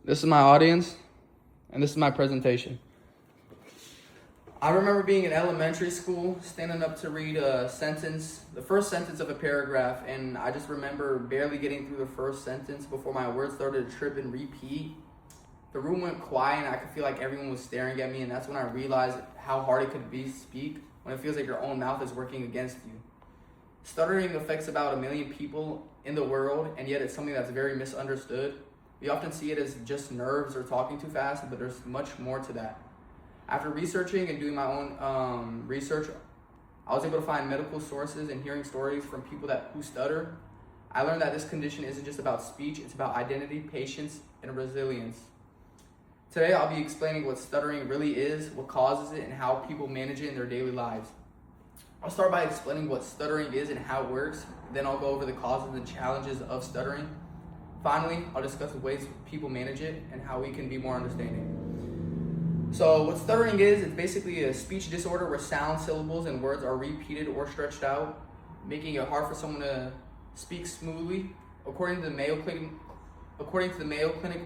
This is my audience, and this is my presentation. I remember being in elementary school, standing up to read a sentence, the first sentence of a paragraph, and I just remember barely getting through the first sentence before my words started to trip and repeat. The room went quiet, and I could feel like everyone was staring at me, and that's when I realized how hard it could be to speak when it feels like your own mouth is working against you. Stuttering affects about 1 million people in the world, and yet it's something that's very misunderstood. We often see it as just nerves or talking too fast, but there's much more to that. After researching and doing my own research, I was able to find medical sources and hearing stories from people who stutter. I learned that this condition isn't just about speech, it's about identity, patience, and resilience. Today, I'll be explaining what stuttering really is, what causes it, and how people manage it in their daily lives. I'll start by explaining what stuttering is and how it works. Then I'll go over the causes and challenges of stuttering. Finally, I'll discuss the ways people manage it and how we can be more understanding. So what stuttering is, it's basically a speech disorder where sound, syllables, and words are repeated or stretched out, making it hard for someone to speak smoothly. According to the Mayo Clinic,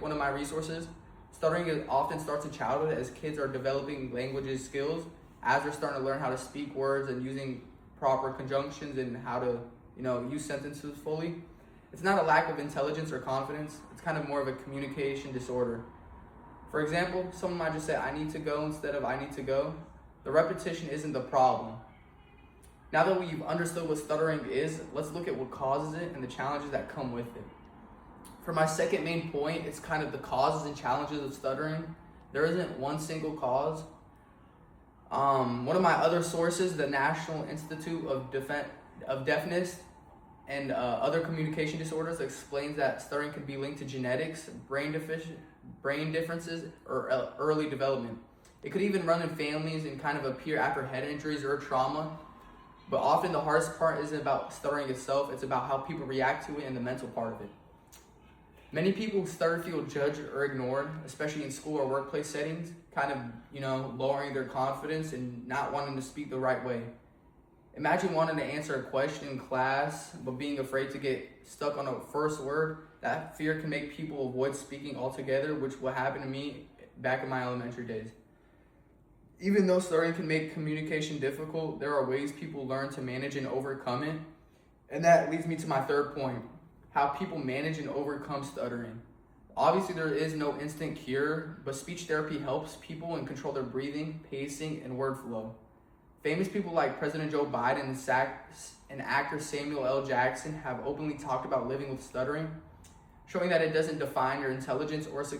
one of my resources, stuttering often starts in childhood as kids are developing language skills, as they're starting to learn how to speak words and using proper conjunctions and how to, use sentences fully. It's not a lack of intelligence or confidence. It's kind of more of a communication disorder. For example, someone might just say, I need to go instead of I need to go. The repetition isn't the problem. Now that we've understood what stuttering is, let's look at what causes it and the challenges that come with it. For my second main point, it's kind of the causes and challenges of stuttering. There isn't one single cause. One of my other sources, the National Institute of Deafness and other communication disorders, explains that stuttering can be linked to genetics, brain differences, or early development. It could even run in families and kind of appear after head injuries or trauma. But often the hardest part isn't about stuttering itself, it's about how people react to it and the mental part of it. Many people who stutter feel judged or ignored, especially in school or workplace settings, kind of, lowering their confidence and not wanting to speak the right way. Imagine wanting to answer a question in class, but being afraid to get stuck on a first word. That fear can make people avoid speaking altogether, which will happen to me back in my elementary days. Even though stuttering can make communication difficult, there are ways people learn to manage and overcome it. And that leads me to my third point, how people manage and overcome stuttering. Obviously, there is no instant cure, but speech therapy helps people and control their breathing, pacing, and word flow. Famous people like President Joe Biden and actor Samuel L. Jackson have openly talked about living with stuttering, showing that it doesn't define your intelligence or success.